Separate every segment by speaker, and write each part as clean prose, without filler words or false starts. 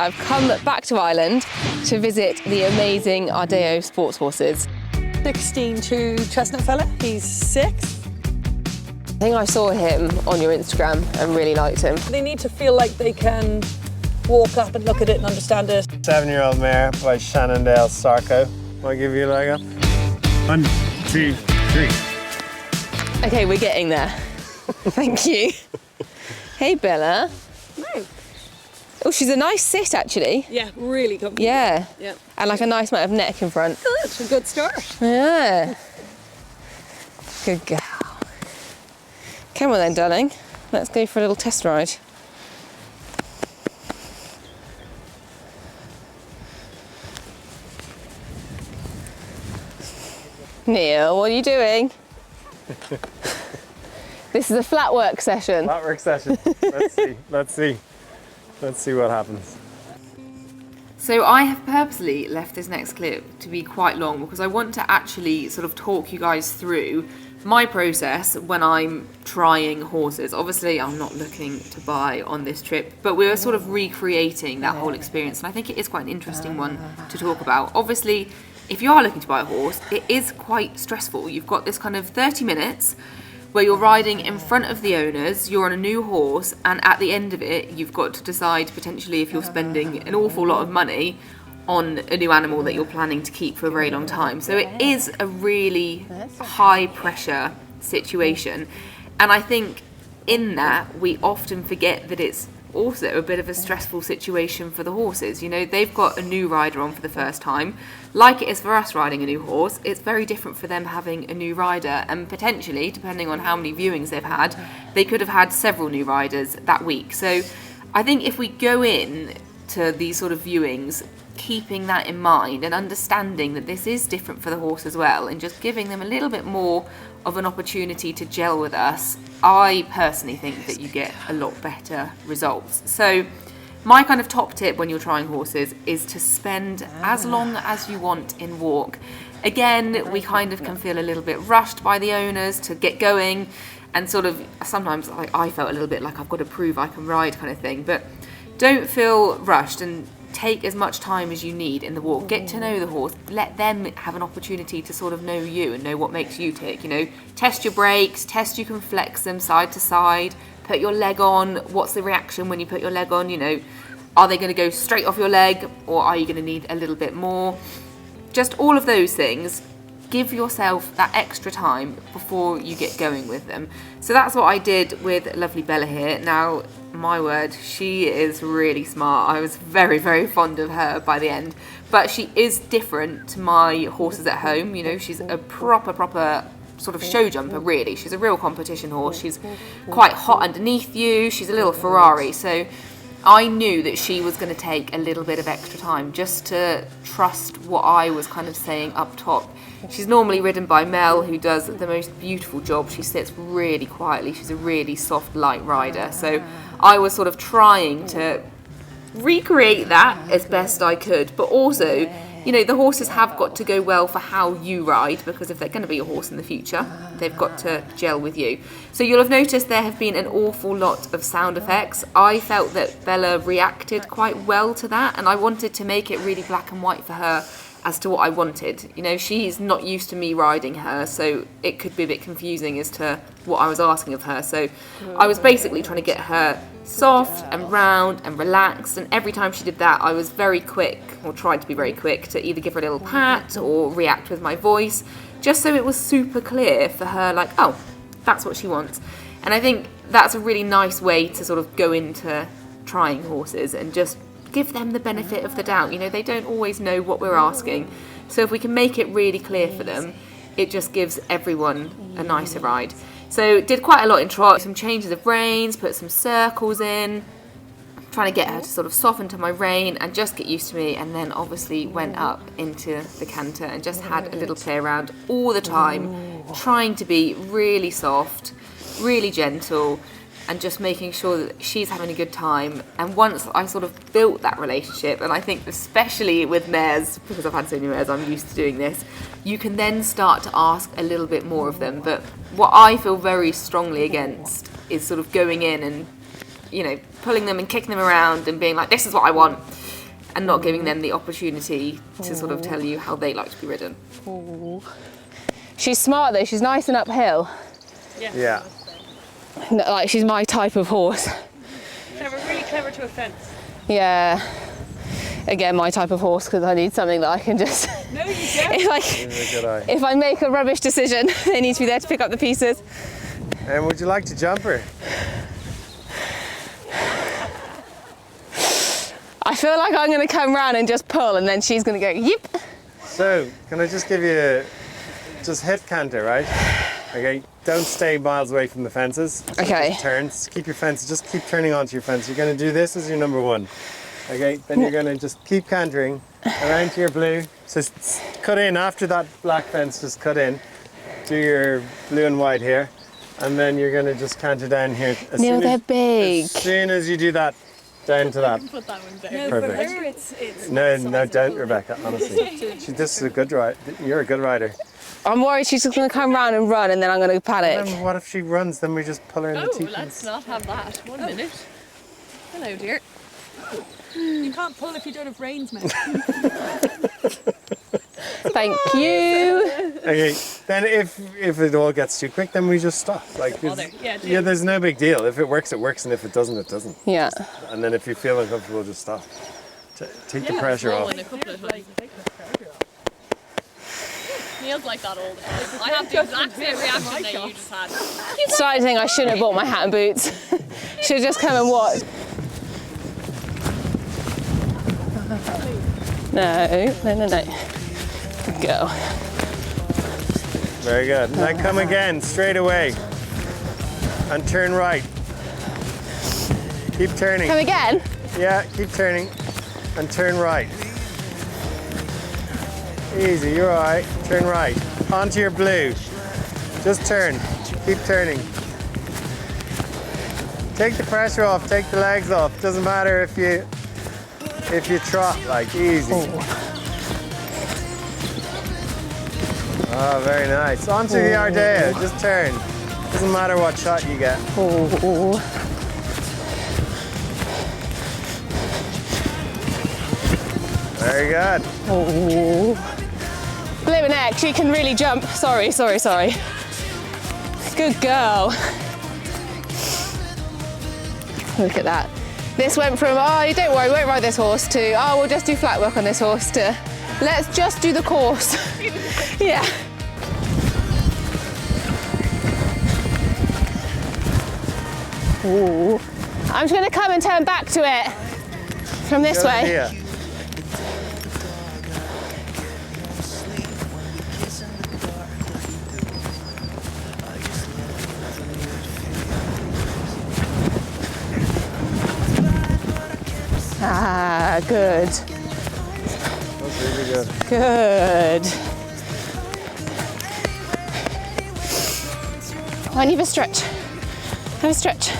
Speaker 1: I've come back to Ireland to visit the amazing Ardeo Sport Horses.
Speaker 2: 16-2 chestnut fella, he's 6.
Speaker 1: I think I saw him on your Instagram and really liked him.
Speaker 2: They need to feel like they can walk up and look at it and understand it.
Speaker 3: 7-year-old mare by Shannondale Sarko. I'll give you a leg up. 1, 2, 3.
Speaker 1: Okay, we're getting there. Thank you. Hey, Bella.
Speaker 2: No.
Speaker 1: Oh, she's a nice sit, actually.
Speaker 2: Yeah, really comfy.
Speaker 1: Yeah.
Speaker 2: Yeah.
Speaker 1: And like a nice amount of neck in front.
Speaker 2: Good, a good start.
Speaker 1: Yeah. Good girl. Come on then, darling. Let's go for a little test ride. Neil, what are you doing? This is a flat work session.
Speaker 3: Flat work session. Let's see what happens.
Speaker 1: So I have purposely left this next clip to be quite long because I want to actually sort of talk you guys through my process when I'm trying horses. Obviously, I'm not looking to buy on this trip, but we were sort of recreating that whole experience, and I think it is quite an interesting one to talk about. Obviously, if you are looking to buy a horse, it is quite stressful. You've got this kind of 30 minutes where you're riding in front of the owners, you're on a new horse, and at the end of it, you've got to decide potentially if you're spending an awful lot of money on a new animal that you're planning to keep for a very long time. So it is a really high pressure situation. And I think in that, we often forget that it's also a bit of a stressful situation for the horses. You know, they've got a new rider on for the first time. Like it is for us riding a new horse, it's very different for them having a new rider, and potentially, depending on how many viewings they've had, they could have had several new riders that week. So I think if we go in to these sort of viewings keeping that in mind and understanding that this is different for the horse as well, and just giving them a little bit more of an opportunity to gel with us, I personally think that you get a lot better results. So my kind of top tip when you're trying horses is to spend as long as you want in walk. Again, we kind of can feel a little bit rushed by the owners to get going, and sort of sometimes I felt a little bit like I've got to prove I can ride kind of thing, but don't feel rushed and take as much time as you need in the walk. Get to know the horse, let them have an opportunity to sort of know you and know what makes you tick. You know, test your brakes, test you can flex them side to side, put your leg on, what's the reaction when you put your leg on, you know, are they going to go straight off your leg or are you going to need a little bit more? Just all of those things. Give yourself that extra time before you get going with them. So that's what I did with lovely Bella here. Now, my word, she is really smart. I was very, very fond of her by the end. But she is different to my horses at home. You know, she's a proper sort of show jumper, really. She's a real competition horse. She's quite hot underneath you. She's a little Farrier. So I knew that she was going to take a little bit of extra time just to trust what I was kind of saying up top. She's normally ridden by Mel, who does the most beautiful job. She sits really quietly. She's a really soft, light rider. So I was sort of trying to recreate that as best I could. But also, you know, the horses have got to go well for how you ride, because if they're going to be a horse in the future, they've got to gel with you. So you'll have noticed there have been an awful lot of sound effects. I felt that Bella reacted quite well to that, and I wanted to make it really black and white for her as to what I wanted. You know, she's not used to me riding her, so it could be a bit confusing as to what I was asking of her. So I was basically trying to get her soft and round and relaxed, and every time she did that I was very quick, or tried to be very quick, to either give her a little pat or react with my voice, just so it was super clear for her, like, oh, that's what she wants. And I think that's a really nice way to sort of go into trying horses and just give them the benefit of the doubt. You know, they don't always know what we're asking. So if we can make it really clear for them, it just gives everyone a nicer ride. So did quite a lot in trot, some changes of reins, put some circles in, trying to get her to sort of soften to my rein and just get used to me, and then obviously went up into the canter and just had a little play around all the time, trying to be really soft, really gentle, and just making sure that she's having a good time. And once I sort of built that relationship, and I think especially with mares, because I've had so many mares, I'm used to doing this, you can then start to ask a little bit more of them. But what I feel very strongly against is sort of going in and, you know, pulling them and kicking them around and being like, this is what I want. and not giving them the opportunity to sort of tell you how they like to be ridden.
Speaker 4: Ooh. She's smart though, she's nice and uphill.
Speaker 3: Yeah.
Speaker 4: Like she's my type of horse.
Speaker 2: Clever, really clever to a fence.
Speaker 4: Yeah. Again, my type of horse, because I need something that I can just...
Speaker 2: No, you don't.
Speaker 4: If I make a rubbish decision, they need to be there to pick up the pieces.
Speaker 3: And would you like to jump her?
Speaker 4: I feel like I'm going to come round and just pull, and then she's going to go, yip.
Speaker 3: So, can I just give you just hit canter, right? Okay, don't stay miles away from the fences.
Speaker 4: Okay.
Speaker 3: Just turns, keep your fence, just keep turning onto your fence. You're going to do this as your number one. Okay, then you're going to just keep cantering around to your blue. So cut in after that black fence, just cut in. Do your blue and white here. And then you're going to just canter down here.
Speaker 4: Neil, they're big.
Speaker 3: As soon as you do that, down to that.
Speaker 2: Put that one down.
Speaker 3: Perfect.
Speaker 2: It's
Speaker 3: No, don't, Rebecca, honestly. This is a good ride. You're a good rider.
Speaker 4: I'm worried she's just going to come round and run, and then I'm going to panic.
Speaker 3: Then what if she runs? Then we just pull her in the teeth.
Speaker 2: let's not have that. 1 minute. Hello, dear. You can't pull if you don't have reins, mate.
Speaker 4: Thank you.
Speaker 3: Okay, then if it all gets too quick, then we just stop. Like, yeah, there's no big deal. If it works, it works, and if it doesn't, it doesn't.
Speaker 4: Yeah.
Speaker 3: And then if you feel uncomfortable, just stop. Take the pressure off.
Speaker 2: Neil's like that all the time. I have the exact same reaction that you just had.
Speaker 4: Starting to think I shouldn't have bought my hat and boots. Should have just come and watched. No. Good girl.
Speaker 3: Very good. Now come again, straight away. And turn right. Keep turning.
Speaker 4: Come again?
Speaker 3: Yeah, keep turning. And turn right. Easy, you're all right. Turn right. Onto your blue. Just turn. Keep turning. Take the pressure off, take the legs off. Doesn't matter if you trot, like, easy. Oh, very nice. Onto the Ardeo, just turn. Doesn't matter what shot you get. Very good.
Speaker 4: Blimmin' heck, she can really jump. Sorry. Good girl. Look at that. This went from, oh, don't worry, we won't ride this horse, to, oh, we'll just do flat work on this horse, to, let's just do the course. Yeah. Ooh. I'm just going to come and turn back to it from this way.
Speaker 3: Idea.
Speaker 4: Ah, good.
Speaker 3: That's really good.
Speaker 4: Good. I need a stretch. Have a stretch.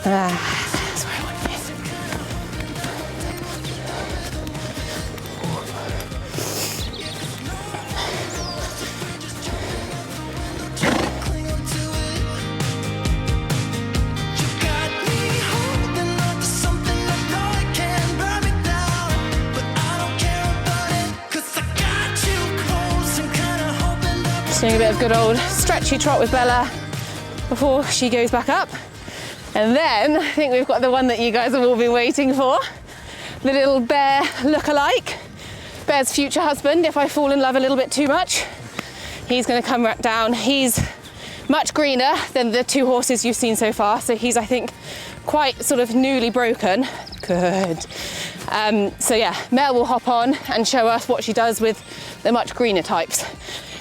Speaker 4: That's where I want to be. Just doing a bit of good old stretchy trot with Bella before she goes back up. And then I think we've got the one that you guys have all been waiting for. The little Bear look-alike. Bear's future husband, if I fall in love a little bit too much. He's going to come right down. He's much greener than the two horses you've seen so far. So he's, I think, quite sort of newly broken. Good. So yeah, Mel will hop on and show us what she does with the much greener types.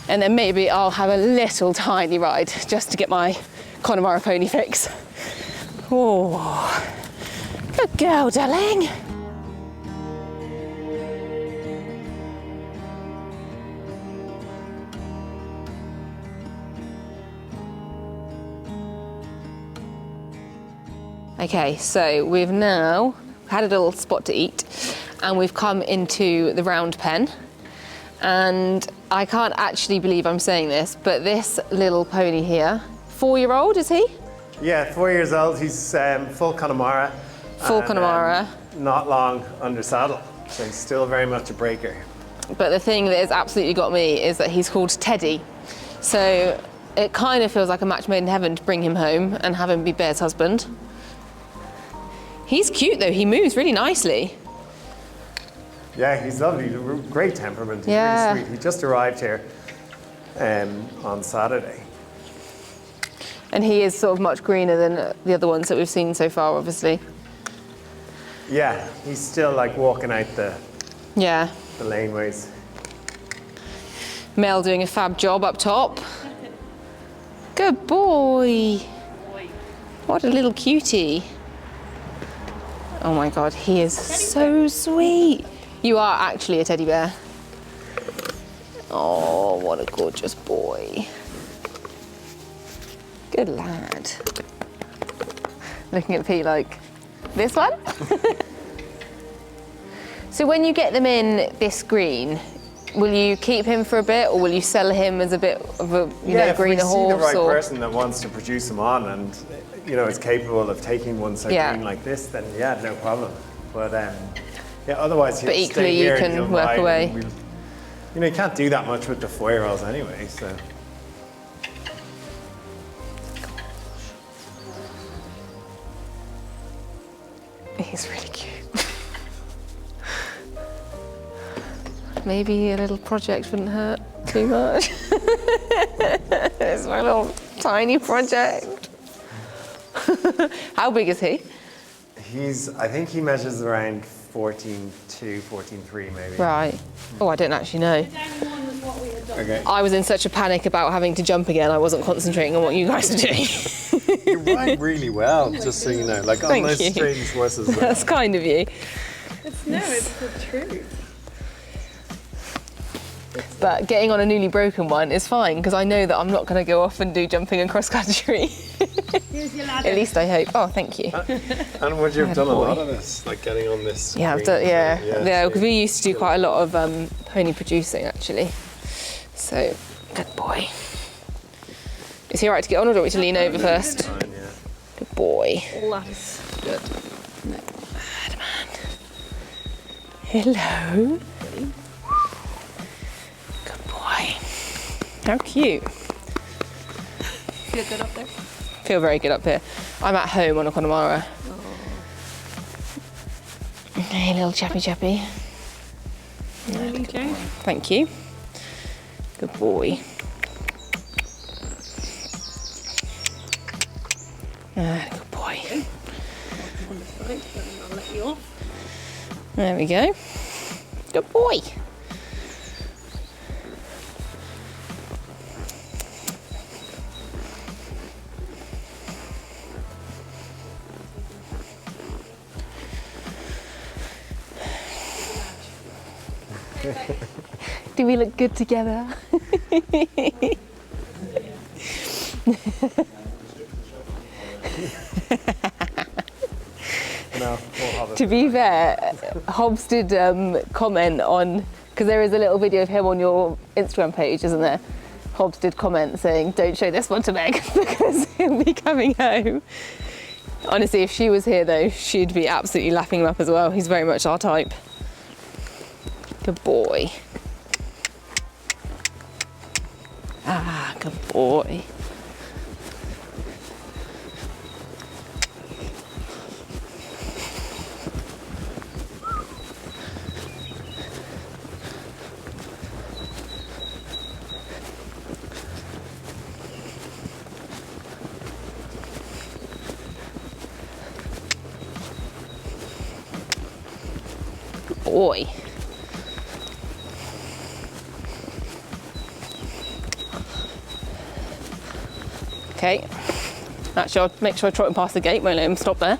Speaker 4: And then maybe I'll have a little tiny ride just to get my Connemara pony fix. Oh, good girl, darling. Okay, so we've now had a little spot to eat and we've come into the round pen. And I can't actually believe I'm saying this, but this little pony here, 4-year-old, is he?
Speaker 3: Yeah, 4 years old. He's full Connemara.
Speaker 4: Full Connemara.
Speaker 3: Not long under saddle, so he's still very much a breaker.
Speaker 4: But the thing that has absolutely got me is that he's called Teddy. So it kind of feels like a match made in heaven to bring him home and have him be Bear's husband. He's cute though, he moves really nicely.
Speaker 3: Yeah, he's lovely, great temperament, he's really sweet. He just arrived here on Saturday.
Speaker 4: And he is sort of much greener than the other ones that we've seen so far, obviously.
Speaker 3: Yeah, he's still like walking out the laneways.
Speaker 4: Mel doing a fab job up top. Good boy. What a little cutie. Oh my God, he is so sweet. You are actually a teddy bear. Oh, what a gorgeous boy. Good lad. Looking at Pete like, this one? So when you get them in this green, will you keep him for a bit, or will you sell him as a bit of a greener horse?
Speaker 3: If we see the right person that wants to produce him on and is capable of taking one so green like this, then yeah, no problem. But otherwise he'll
Speaker 4: equally
Speaker 3: stay here
Speaker 4: you
Speaker 3: and
Speaker 4: can
Speaker 3: he'll
Speaker 4: work
Speaker 3: ride
Speaker 4: away.
Speaker 3: and you can't do that much with the 4-year-olds anyway, so.
Speaker 4: He's really cute. Maybe a little project wouldn't hurt too much. It's my little tiny project. How big is he?
Speaker 3: I think he measures around 14.2, 14.3 maybe.
Speaker 4: Right. Oh, I don't actually know.
Speaker 3: Okay.
Speaker 4: I was in such a panic about having to jump again, I wasn't concentrating on what you guys are doing.
Speaker 3: You ride really well, just so you know. Like on those strange horses.
Speaker 4: That's kind of you.
Speaker 2: It's the truth.
Speaker 4: But getting on a newly broken one is fine, because I know that I'm not going to go off and do jumping and cross country.
Speaker 2: Here's your ladder.
Speaker 4: At least I hope. Oh, thank you.
Speaker 3: And would you have done a lot of this, like getting on this?
Speaker 4: Yeah, I've done, because we used to do quite a lot of pony producing actually. So, good boy. Is he alright to get on, or do you want me to lean over first?
Speaker 3: Fine, yeah.
Speaker 4: Good boy.
Speaker 2: All that is good.
Speaker 4: Bad man. Hello. Good boy. How cute.
Speaker 2: Feel good up there?
Speaker 4: Feel very good up here. I'm at home on a Connemara. Hey, little chappy.
Speaker 2: Really, Jane?
Speaker 4: Thank you. Good boy. Good boy.
Speaker 2: I'll let you off.
Speaker 4: There we go. Good boy. Do we look good together?
Speaker 3: No, we'll have it.
Speaker 4: To be fair, Hobbs did comment on, because there is a little video of him on your Instagram page, isn't there? Hobbs did comment saying, don't show this one to Meg because he'll be coming home. Honestly, if she was here though, she'd be absolutely lapping him up as well. He's very much our type. Good boy. Ah, good boy. Good boy. Okay, actually I'll make sure I trot him past the gate, won't let him stop there.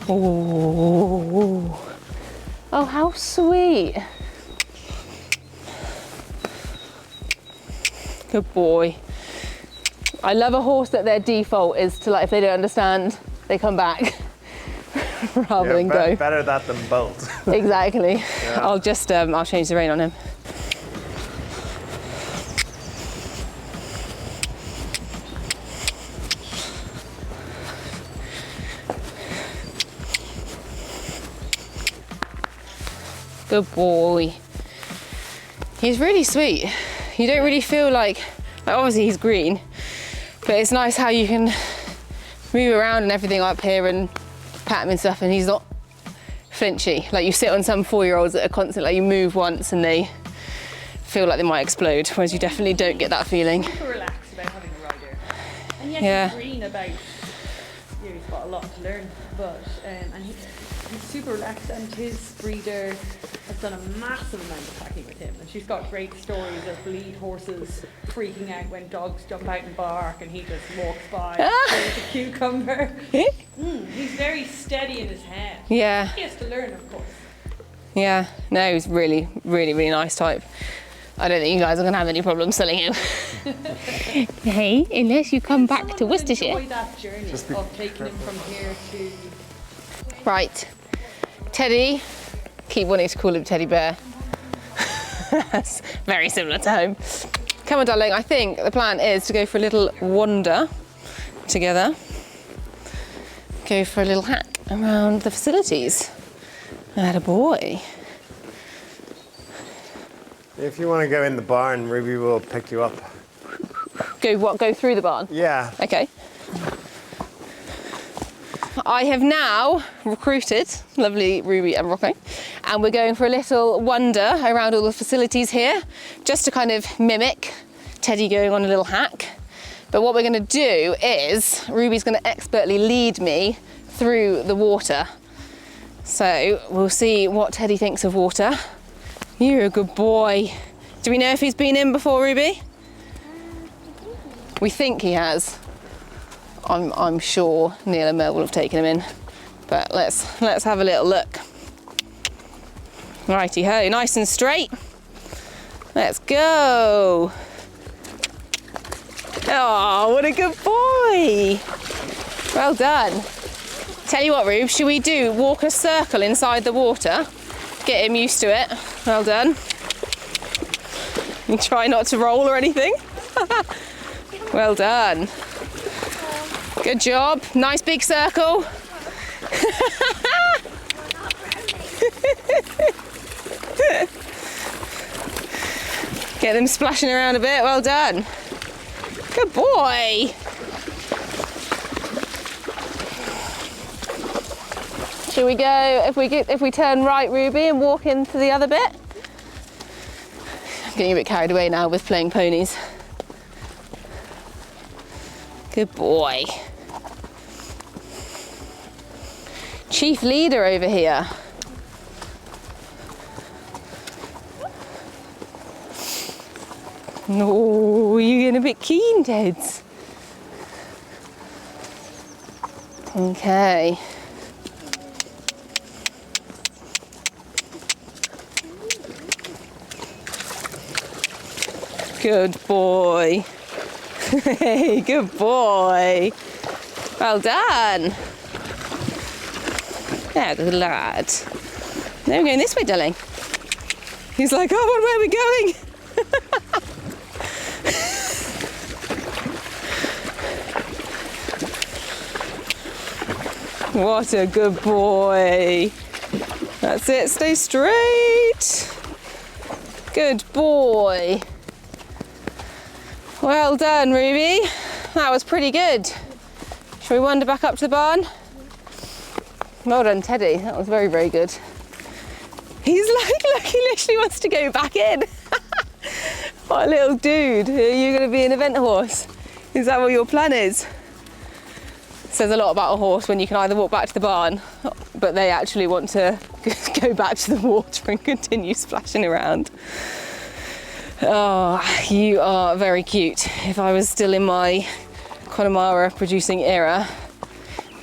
Speaker 4: Oh, oh, how sweet. Good boy. I love a horse that their default is to, like, if they don't understand, they come back rather than go.
Speaker 3: Better that than bolt.
Speaker 4: Exactly.
Speaker 3: Yeah.
Speaker 4: I'll just, I'll change the rein on him. Good boy. He's really sweet. You don't really feel like obviously he's green, but it's nice how you can move around and everything up here and pat him and stuff, and he's not flinchy. Like you sit on some 4-year-olds that are constant, like you move once and they feel like they might explode, whereas you definitely don't get that feeling.
Speaker 2: Super relaxed about having a rider. And yes,
Speaker 4: Yeah.
Speaker 2: he's green about, he's got a lot to learn, but and he's super relaxed, and his breeder has done a massive amount of packing with him, and she's got great stories of lead horses freaking out when dogs jump out and bark and he just walks by with a cucumber. He's very steady in his head.
Speaker 4: Yeah.
Speaker 2: He has to learn, of course.
Speaker 4: Yeah, no, he's really, really, really nice type. I don't think you guys are going to have any problem selling him. Hey, unless you come back to Worcestershire.
Speaker 2: Enjoy that journey of taking him from here to...
Speaker 4: Right, Teddy, keep wanting to call him Teddy Bear. That's very similar to home. Come on, darling, I think the plan is to go for a little wander together. Go for a little hack around the facilities. Attaboy.
Speaker 3: If you want to go in the barn, Ruby will pick you up.
Speaker 4: Go what? Go through the barn?
Speaker 3: Yeah.
Speaker 4: Okay. I have now recruited lovely Ruby and Rocco, and we're going for a little wander around all the facilities here, just to kind of mimic Teddy going on a little hack. But what we're going to do is Ruby's going to expertly lead me through the water. So we'll see what Teddy thinks of water. You're a good boy. Do we know if he's been in before, Ruby? We think he has. I'm sure Neil and Mel will have taken him in, but let's have a little look. Righty ho, nice and straight. Let's go. Oh, what a good boy. Well done. Tell you what, Rube, should we walk a circle inside the water? Get him used to it. Well done. You try not to roll or anything. Well done. Good job. Nice big circle. Get them splashing around a bit. Well done. Good boy. Shall we go, if we turn right, Ruby, and walk into the other bit? I'm getting a bit carried away now with playing ponies. Good boy. Chief leader over here. No, you're getting a bit keen, Teds. Okay. Good boy. Hey, good boy. Well done. Yeah, good lad. Now we're going this way, darling. He's like, oh, where are we going? What a good boy. That's it, stay straight. Good boy. Well done, Ruby. That was pretty good. Shall we wander back up to the barn? Well done, Teddy. That was very, very good. He's like, look, he literally wants to go back in. What a little dude. Are you going to be an event horse? Is that what your plan is? Says a lot about a horse when you can either walk back to the barn, but they actually want to go back to the water and continue splashing around. Oh, you are very cute. If I was still in my Connemara producing era,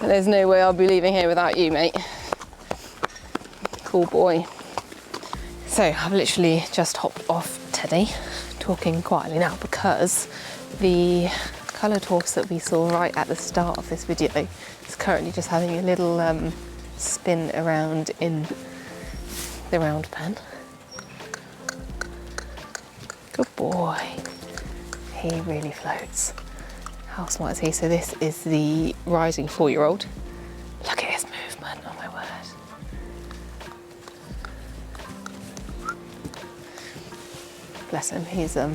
Speaker 4: there's no way I'll be leaving here without you, mate. Cool boy. So I've literally just hopped off Teddy, talking quietly now because the coloured horse that we saw right at the start of this video is currently just having a little spin around in the round pen. Good boy. He really floats. How smart is he? So this is the rising 4-year-old. Look at his movement, oh my word. bless him. He's a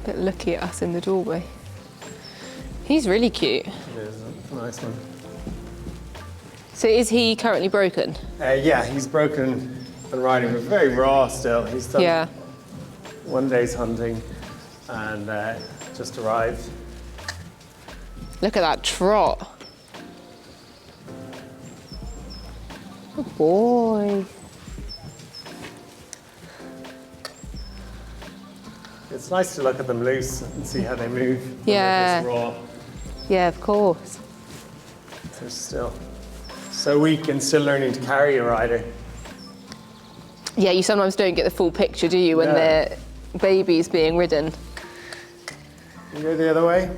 Speaker 4: bit looky at us in the doorway. He's really cute.
Speaker 3: It is a nice one.
Speaker 4: So is he currently broken?
Speaker 3: Yeah, he's broken and riding, but very raw still. He's done
Speaker 4: Yeah.
Speaker 3: one day's hunting and just arrived.
Speaker 4: Look at that trot. Good boy.
Speaker 3: It's nice to look at them loose and see how they move. when
Speaker 4: Yeah.
Speaker 3: They're just raw.
Speaker 4: Yeah, of course.
Speaker 3: They're still so weak and still learning to carry a rider.
Speaker 4: Yeah, you sometimes don't get the full picture, do you, when
Speaker 3: Yeah.
Speaker 4: they're babies being ridden?
Speaker 3: You go the other way?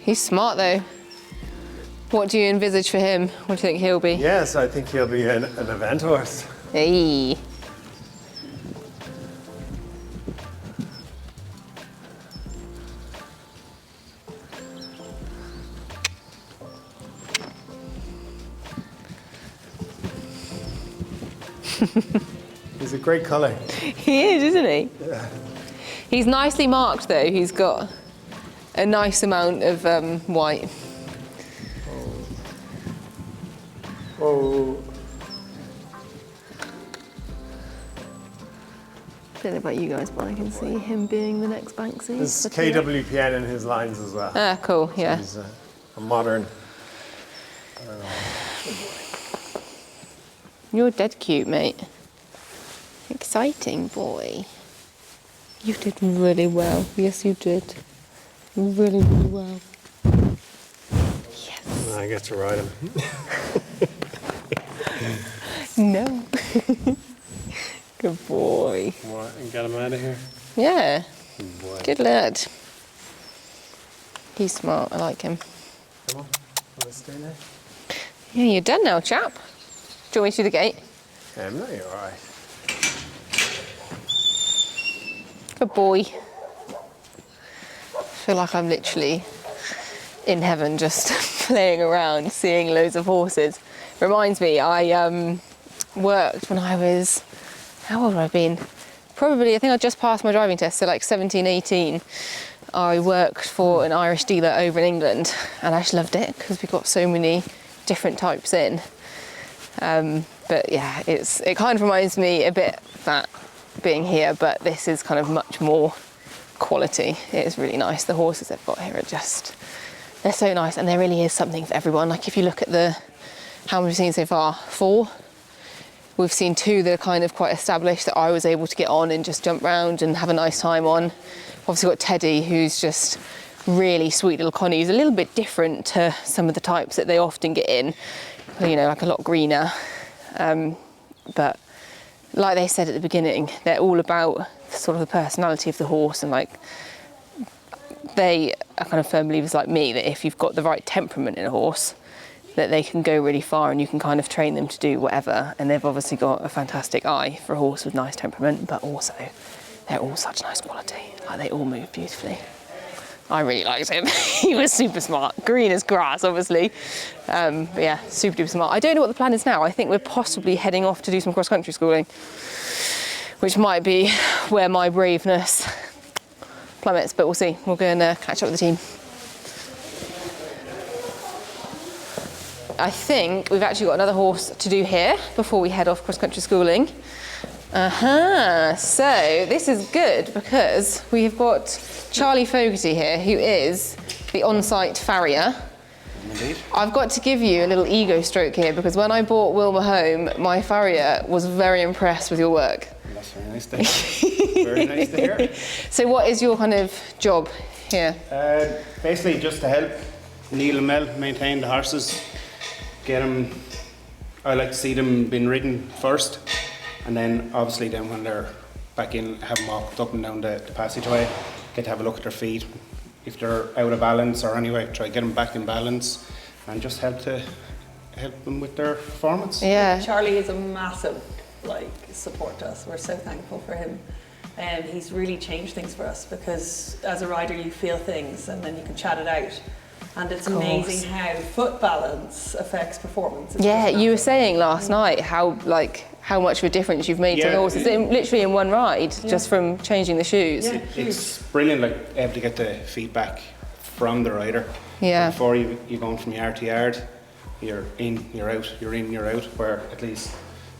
Speaker 4: He's smart though. What do you envisage for him? What do you think he'll be?
Speaker 3: Yes, I think he'll be an event horse.
Speaker 4: Hey.
Speaker 3: He's a great colour.
Speaker 4: He is, isn't he?
Speaker 3: Yeah.
Speaker 4: He's nicely marked though. He's got a nice amount of white.
Speaker 3: Oh,
Speaker 4: Don't know about you guys, but I can see him being the next Banksy.
Speaker 3: there's
Speaker 4: Looking at-
Speaker 3: KWPN in his lines as well.
Speaker 4: Ah, cool, yeah.
Speaker 3: He's a modern.
Speaker 4: You're dead cute, mate. Exciting boy. You did really well. Yes, you did. Really, really well. Yes.
Speaker 3: I get to ride him.
Speaker 4: No. Good boy.
Speaker 3: What, and get him out of here?
Speaker 4: Yeah.
Speaker 3: Good boy.
Speaker 4: Good lad. He's smart. I like him.
Speaker 3: Come on, want to stay there?
Speaker 4: Yeah, you're done now, chap. Do you want me to do the gate?
Speaker 3: No, you're all right.
Speaker 4: Good boy. I feel like I'm literally in heaven just playing around, seeing loads of horses. Reminds me, I worked when I was, how old have I been? Probably, I think I just passed my driving test, so like 17, 18. I worked for an Irish dealer over in England and I just loved it because we got so many different types in. But yeah, it kind of reminds me a bit that being here, but this is kind of much more quality. It is really nice. The horses they've got here are just, they're so nice, and there really is something for everyone. Like if you look at how many we've seen so far, 4. We've seen 2 that are kind of quite established that I was able to get on and just jump round and have a nice time on. Obviously got Teddy, who's just really sweet little connie. He's a little bit different to some of the types that they often get in, you know, like a lot greener. But like they said at the beginning, they're all about sort of the personality of the horse, and like they are kind of firm believers like me that if you've got the right temperament in a horse, that they can go really far and you can kind of train them to do whatever. And they've obviously got a fantastic eye for a horse with nice temperament, but also they're all such nice quality. Like they all move beautifully. I really liked him. He was super smart. Green as grass, obviously. But yeah, super duper smart. I don't know what the plan is now. I think we're possibly heading off to do some cross-country schooling, which might be where my braveness plummets, but we'll see. We'll go and catch up with the team. I think we've actually got another horse to do here before we head off cross-country schooling. So this is good because we've got Charlie Fogarty here, who is the on-site farrier.
Speaker 5: Indeed.
Speaker 4: I've got to give you a little ego stroke here because when I brought Wilma home, my farrier was very impressed with your work.
Speaker 5: That's very nice to hear. Very nice to hear.
Speaker 4: So what is your kind of job here?
Speaker 5: Basically just to help Neil and Mel maintain the horses. Get them, I like to see them being ridden first, and then obviously then when they're back in, have them walked up and down the passageway, get to have a look at their feet. If they're out of balance or anyway, try to get them back in balance and just help them with their performance.
Speaker 4: Yeah.
Speaker 2: Charlie is a massive support to us. We're so thankful for him. He's really changed things for us because as a rider you feel things and then you can chat it out. And it's amazing how foot balance affects performance. It's
Speaker 4: Yeah,
Speaker 2: just
Speaker 4: you were
Speaker 2: massive.
Speaker 4: saying last night how much of a difference you've made to the
Speaker 5: Yeah.
Speaker 4: horses, literally in one ride, just from changing the shoes.
Speaker 2: Yeah.
Speaker 5: It's brilliant, like able to get the feedback from the rider.
Speaker 4: Yeah.
Speaker 5: Before you're going from yard to yard, you're in, you're out, you're in, you're out. Where at least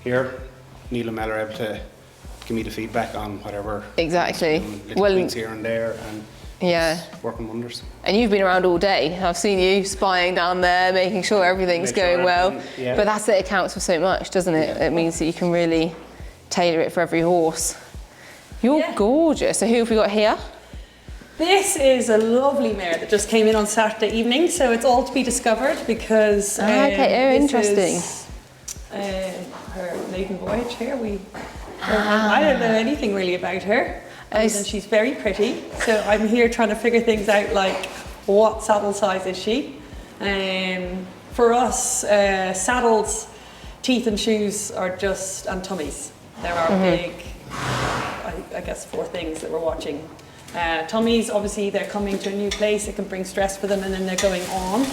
Speaker 5: here, Neil and Mel are able to give me the feedback on whatever.
Speaker 4: Exactly.
Speaker 5: Little
Speaker 4: Well,
Speaker 5: tweaks here and there, and
Speaker 4: yeah.
Speaker 5: it's working wonders.
Speaker 4: And you've been around all day. I've seen you spying down there, making sure everything's
Speaker 5: Make sure
Speaker 4: going well.
Speaker 5: everything- yeah.
Speaker 4: But that's it counts for so much, doesn't it?
Speaker 5: Yeah.
Speaker 4: It means that you can really tailor it for every horse. You're
Speaker 2: Yeah.
Speaker 4: gorgeous. So who have we got here?
Speaker 2: This is a lovely mare that just came in on Saturday evening, so it's all to be discovered because
Speaker 4: Okay, oh,
Speaker 2: this
Speaker 4: interesting.
Speaker 2: is, her maiden voyage here. I don't know anything really about her, other than she's very pretty. So I'm here trying to figure things out, like what saddle size is she? For us, saddles, teeth and shoes are just, and tummies. There are big, I guess, 4 things that we're watching. Tummies, obviously, they're coming to a new place. It can bring stress for them, and then they're going on.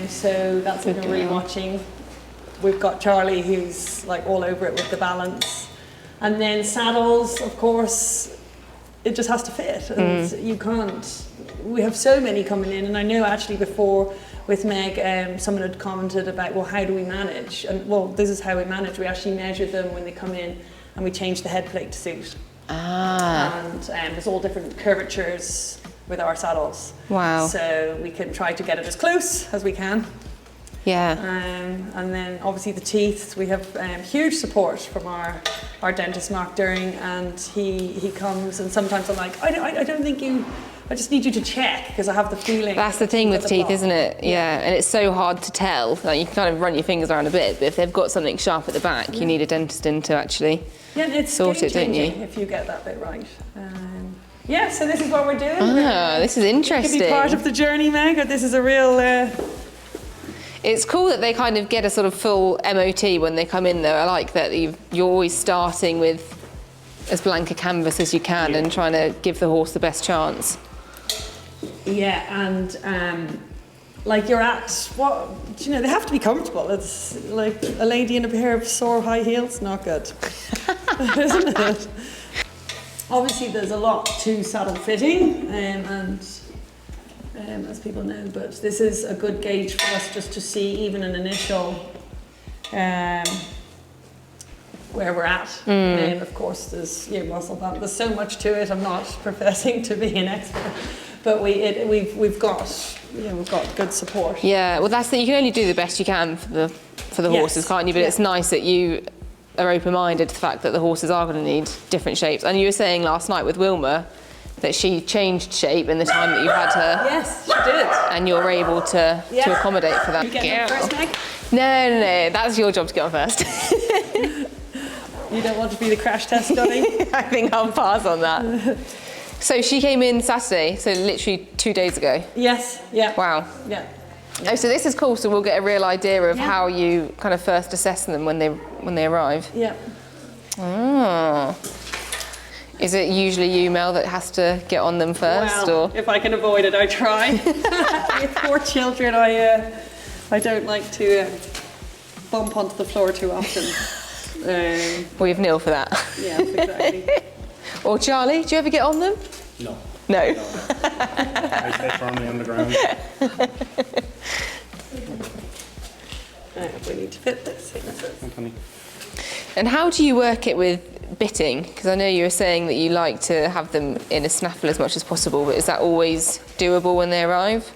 Speaker 2: So that's what we're really watching. We've got Charlie, who's like all over it with the balance, and then saddles. Of course, it just has to fit, and you can't. We have so many coming in, and I know actually before with Meg, someone had commented about, well, how do we manage? And well, this is how we manage. We actually measure them when they come in, and we change the head plate to suit. And there's all different curvatures with our saddles.
Speaker 4: Wow.
Speaker 2: So we can try to get it as close as we can.
Speaker 4: Yeah.
Speaker 2: And then obviously the teeth, we have huge support from our dentist Mark During, and he comes, and sometimes I'm like, I don't think you, I just need you to check because I have the feeling.
Speaker 4: That's the thing
Speaker 2: you've
Speaker 4: with
Speaker 2: got the
Speaker 4: teeth,
Speaker 2: block.
Speaker 4: isn't it? Yeah, and it's so hard to tell. Like you can kind of run your fingers around a bit, but if they've got something sharp at the back, you need a dentist in to actually
Speaker 2: Yeah, and it's
Speaker 4: sort it, don't you?
Speaker 2: game-changing if you get that bit right. Yeah, so this is what we're doing.
Speaker 4: Ah, this is
Speaker 2: You
Speaker 4: interesting.
Speaker 2: could be part of the journey, Meg. This is a real.
Speaker 4: It's cool that they kind of get a sort of full MOT when they come in though. I like that you're always starting with as blank a canvas as you can and trying to give the horse the best chance.
Speaker 2: Yeah, and like you're at what, you know, they have to be comfortable. It's like a lady in a pair of sore high heels, not good, isn't it? Obviously, there's a lot to saddle fitting, and as people know, but this is a good gauge for us just to see even an initial where we're at. Of course, there's muscle band. There's so much to it. I'm not professing to be an expert, but we've got good support.
Speaker 4: Yeah, well that's you can only do the best you can for the
Speaker 2: Yes.
Speaker 4: horses, can't you? But it's nice that you are open-minded to the fact that the horses are going to need different shapes. And you were saying last night with Wilma that she changed shape in the time that you had her.
Speaker 2: Yes, she did.
Speaker 4: And you're able to accommodate for that.
Speaker 2: You get on first, Meg?
Speaker 4: No, that's your job to get on first.
Speaker 2: You don't want to be the crash test dummy?
Speaker 4: I think I'll pass on that. So she came in Saturday, so literally 2 days ago.
Speaker 2: Yes, yeah.
Speaker 4: Wow.
Speaker 2: Yeah.
Speaker 4: Oh, so this is cool. So we'll get a real idea of
Speaker 2: Yeah.
Speaker 4: how you kind of first assess them when they arrive.
Speaker 2: Yeah.
Speaker 4: Oh. Is it usually you, Mel, that has to get on them first,
Speaker 2: Well,
Speaker 4: or?
Speaker 2: if I can avoid it, I try. With 4 children, I don't like to bump onto the floor too often.
Speaker 4: We have Neil for that.
Speaker 2: Yeah, exactly.
Speaker 4: Or Charlie, do you ever get on them?
Speaker 5: No.
Speaker 4: No.
Speaker 5: I stay firmly on the ground.
Speaker 2: We need to fit this.
Speaker 5: Honey.
Speaker 4: And how do you work it with bitting? Because I know you were saying that you like to have them in a snaffle as much as possible, but is that always doable when they arrive?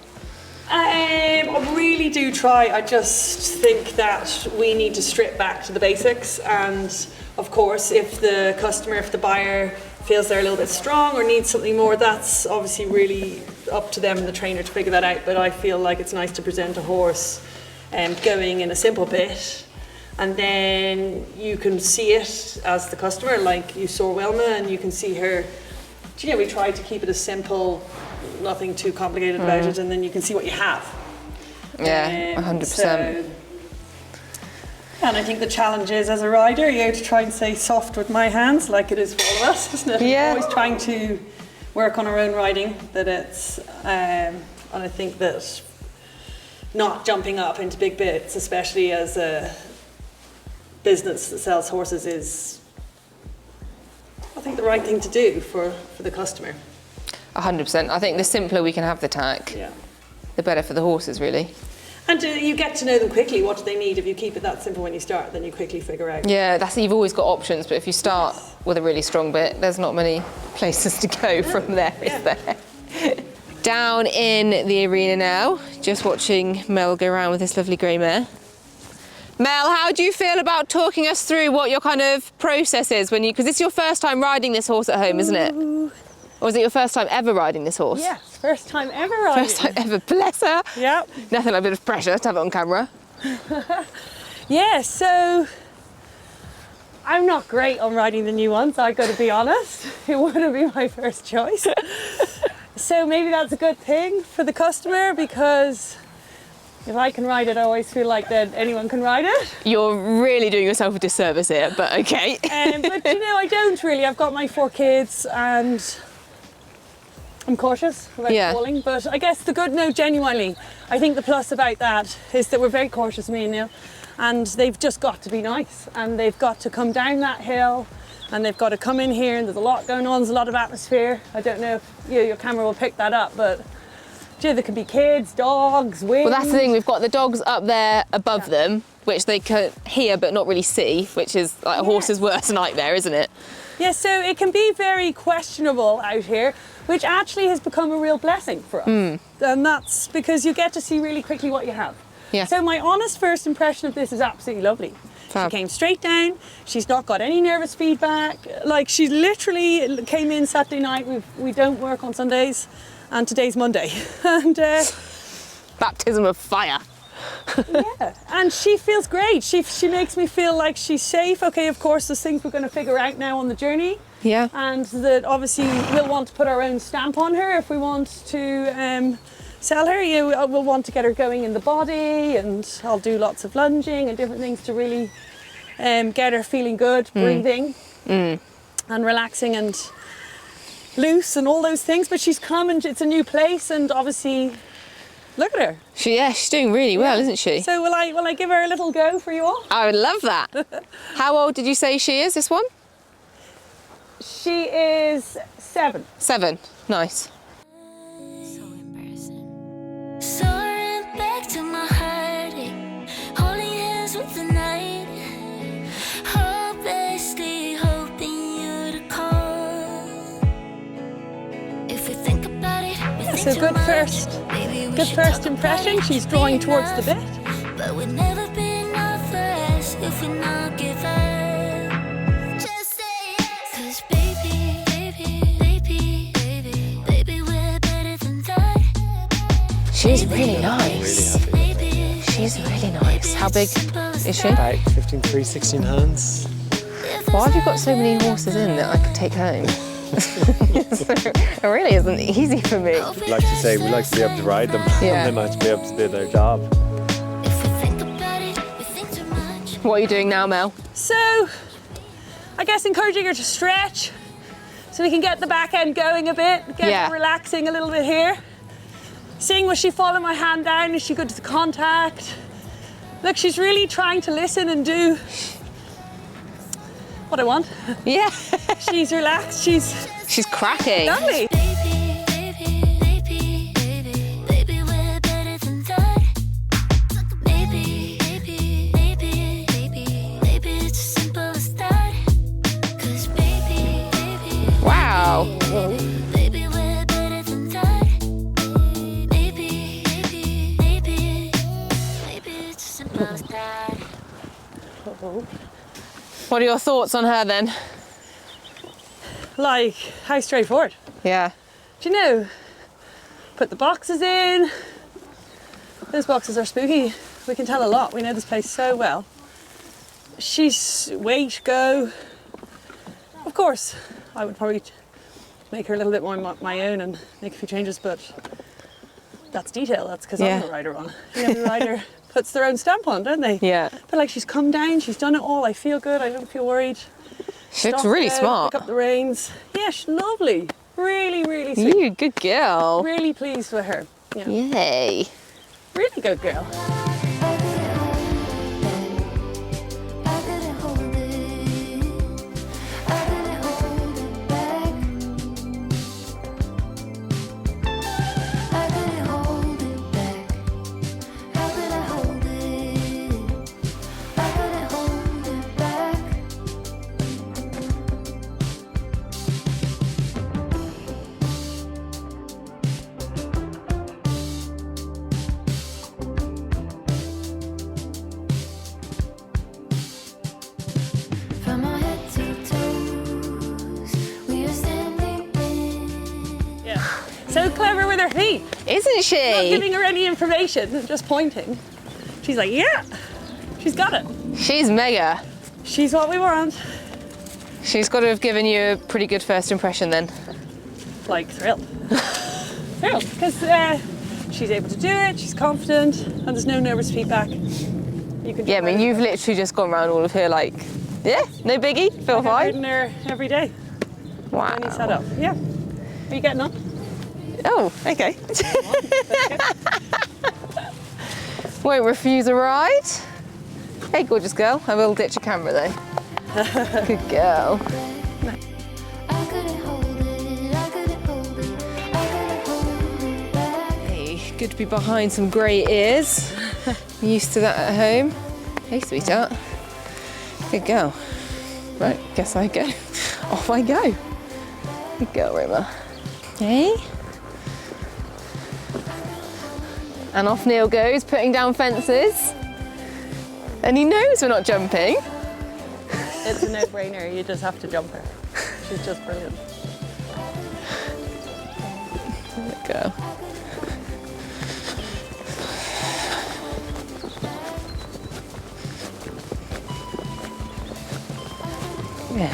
Speaker 2: I really do try. I just think that we need to strip back to the basics, and of course if the buyer feels they're a little bit strong or needs something more, that's obviously really up to them and the trainer to figure that out. But I feel like it's nice to present a horse going in a simple bit, and then you can see it as the customer, like you saw Wilma, and you can see her. We try to keep it as simple, nothing too complicated about it, and then you can see what you have.
Speaker 4: Yeah, 100%.
Speaker 2: And I think the challenge is, as a rider, to try and stay soft with my hands, like it is for all of us, isn't it?
Speaker 4: Yeah.
Speaker 2: Always trying to work on our own riding, that it's And I think that not jumping up into big bits, especially as a business that sells horses, is, I think, the right thing to do for the customer.
Speaker 4: 100%. I think the simpler we can have the tack,
Speaker 2: Yeah.
Speaker 4: the better for the horses, really.
Speaker 2: And you get to know them quickly. What do they need? If you keep it that simple when you start, then you quickly figure out.
Speaker 4: Yeah, you've always got options, but if you start with a really strong bit, there's not many places to go from there, is there? Down in the arena now, just watching Mel go around with this lovely grey mare. Mel, how do you feel about talking us through what your kind of process is when because it's your first time riding this horse at home, isn't it? Or is it your first time ever riding this horse?
Speaker 2: Yes, first time ever riding.
Speaker 4: First time ever, bless her.
Speaker 2: Yep.
Speaker 4: Nothing like a bit of pressure to have it on camera.
Speaker 2: Yeah, so I'm not great on riding the new ones, I've got to be honest. It wouldn't be my first choice. So maybe that's a good thing for the customer, because if I can ride it, I always feel like that anyone can ride it.
Speaker 4: You're really doing yourself a disservice here, but okay.
Speaker 2: But you know, I don't really. I've got my 4 kids and I'm cautious about falling. But I guess genuinely, I think the plus about that is that we're very cautious, me and Neil, and they've just got to be nice, and they've got to come down that hill, and they've got to come in here, and there's a lot going on, there's a lot of atmosphere. I don't know if your camera will pick that up, but there can be kids, dogs, wind.
Speaker 4: Well, that's the thing, we've got the dogs up there above them, which they can hear but not really see, which is like a horse's worst nightmare, isn't it?
Speaker 2: Yeah, so it can be very questionable out here, which actually has become a real blessing for us. And that's because you get to see really quickly what you have.
Speaker 4: Yeah.
Speaker 2: So my honest first impression of this is absolutely lovely.
Speaker 4: Fab.
Speaker 2: She came straight down, she's not got any nervous feedback. Like, she literally came in Saturday night, we don't work on Sundays, and today's Monday. And
Speaker 4: Baptism of fire.
Speaker 2: yeah, and she feels great. She makes me feel like she's safe. Okay, of course, there's things we're going to figure out now on the journey.
Speaker 4: Yeah.
Speaker 2: And that obviously we'll want to put our own stamp on her if we want to sell her. We'll want to get her going in the body, and I'll do lots of lunging and different things to really get her feeling good, breathing and relaxing and loose and all those things. But she's come and it's a new place, and obviously look at her.
Speaker 4: She's doing really well, isn't she?
Speaker 2: So will I give her a little go for you all?
Speaker 4: I would love that. How old did you say she is, this one?
Speaker 2: She is 7.
Speaker 4: 7. Nice.
Speaker 6: So embarrassing. Soaring back to my heartache, holding hands with the night, hopelessly hoping you to call. If we think about it, we think
Speaker 2: So
Speaker 6: too
Speaker 2: good
Speaker 6: much.
Speaker 2: first
Speaker 6: Maybe we
Speaker 2: Good
Speaker 6: should
Speaker 2: first
Speaker 6: talk
Speaker 2: impression.
Speaker 6: about it,
Speaker 2: She's
Speaker 6: just
Speaker 2: drawing
Speaker 6: be
Speaker 2: towards the
Speaker 6: enough.
Speaker 2: bit.
Speaker 6: But we'd never be enough for us if we not give up. Just say yes. 'Cause baby, we're better than that.
Speaker 4: She's really nice.
Speaker 6: Maybe,
Speaker 4: She's really nice. How big is she?
Speaker 3: About 15 16 hands.
Speaker 4: Why have you got so many horses in that I could take home? It really isn't easy for me.
Speaker 3: We like to say we like to be able to ride them,
Speaker 4: Yeah.
Speaker 3: and they like to be able to do their job.
Speaker 6: if we think about it, we think too much.
Speaker 4: What are you doing now, Mel?
Speaker 2: So I guess encouraging her to stretch so we can get the back end going a bit, get
Speaker 4: Yeah.
Speaker 2: her relaxing a little bit here. Seeing was she follow my hand down, is she good to the contact? Look, she's really trying to listen and do what I want.
Speaker 4: Yeah.
Speaker 2: She's relaxed,
Speaker 4: She's cracking.
Speaker 2: lovely.
Speaker 6: Baby, we're better than that. Maybe it's as simple as that. 'Cause baby,
Speaker 4: Wow.
Speaker 6: baby, we're better than that. Maybe it's as simple as that.
Speaker 4: What are your thoughts on her then?
Speaker 2: Like, how straightforward.
Speaker 4: Yeah.
Speaker 2: Do you know, put the boxes in. Those boxes are spooky. We can tell a lot. We know this place so well. She's wait, go. Of course, I would probably make her a little bit more my own and make a few changes, but that's detail. That's because
Speaker 4: Yeah.
Speaker 2: I'm the rider on. Every rider puts their own stamp on, don't they?
Speaker 4: Yeah.
Speaker 2: But like, she's come down, she's done it all. I feel good. I don't feel worried.
Speaker 4: She looks
Speaker 2: Stop
Speaker 4: really
Speaker 2: down,
Speaker 4: smart.
Speaker 2: Pick up the reins. Yeah, she's lovely. Really, really sweet.
Speaker 4: You good girl.
Speaker 2: Really pleased with her.
Speaker 4: Yay.
Speaker 2: Really good girl.
Speaker 6: From our head to toes, we are standing in.
Speaker 2: Yeah. So clever with her feet.
Speaker 4: Isn't
Speaker 2: Not
Speaker 4: she?
Speaker 2: giving her any information, just pointing. She's like, yeah, she's got it.
Speaker 4: She's mega.
Speaker 2: She's what we want.
Speaker 4: She's got to have given you a pretty good first impression then.
Speaker 2: Like, thrilled. Thrilled, because she's able to do it, she's confident, and there's no nervous feedback. You can
Speaker 4: Yeah, I mean, you've literally just gone around all of her like, yeah, no biggie, feel fine.
Speaker 2: in her every day.
Speaker 4: Wow.
Speaker 2: Any setup. Yeah. Are you getting on?
Speaker 4: Oh, okay. Won't refuse a ride. Hey, gorgeous girl. I will ditch a camera though. Good girl.
Speaker 6: I couldn't hold it, I couldn't hold it, I couldn't hold it back.
Speaker 4: Hey, good to be behind some grey ears. Used to that at home. Hey, sweetheart. Good girl. Right, guess I go. Off I go. Good girl, Wilma. Hey. And off Neil goes, putting down fences. And he knows we're not jumping.
Speaker 2: It's a no-brainer. You just have to jump her. She's just brilliant.
Speaker 4: Good girl. Good.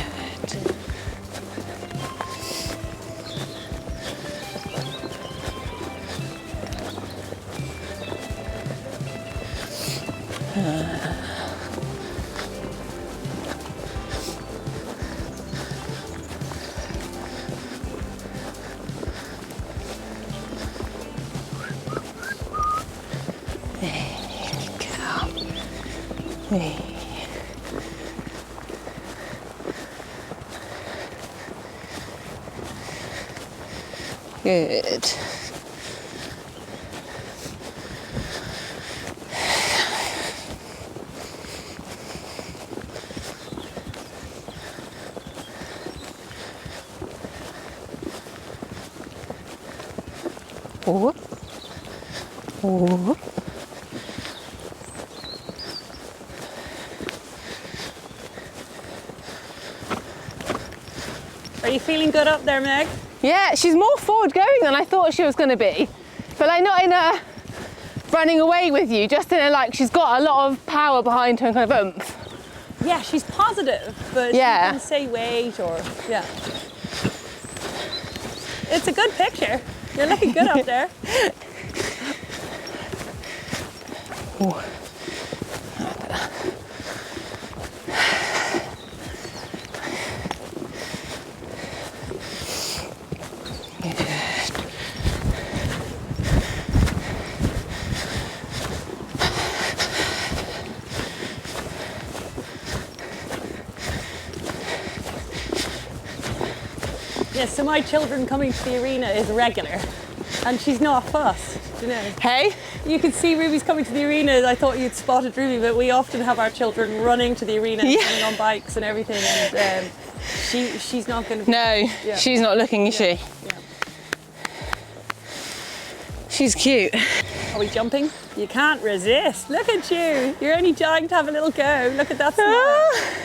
Speaker 4: Hey. Good. Oh. Oh.
Speaker 2: Are you feeling good up there, Meg?
Speaker 4: Yeah, she's more forward going than I thought she was going to be. But like not in a running away with you, just in a like she's got a lot of power behind her and kind of oomph.
Speaker 2: Yeah, she's positive, but
Speaker 4: Yeah.
Speaker 2: she can say wait or, yeah. It's a good picture. You're looking good up there.
Speaker 4: Ooh.
Speaker 2: Yeah, so my children coming to the arena is regular, and she's not fussed, you know.
Speaker 4: Hey?
Speaker 2: You can see Ruby's coming to the arena. I thought you'd spotted Ruby, but we often have our children running to the arena and
Speaker 4: Yeah.
Speaker 2: coming on bikes and everything, and she's not going to be...
Speaker 4: No,
Speaker 2: Yeah.
Speaker 4: she's not looking, is she?
Speaker 2: Yeah.
Speaker 4: She's cute.
Speaker 2: Are we jumping? You can't resist. Look at you. You're only dying to have a little go. Look at that smile.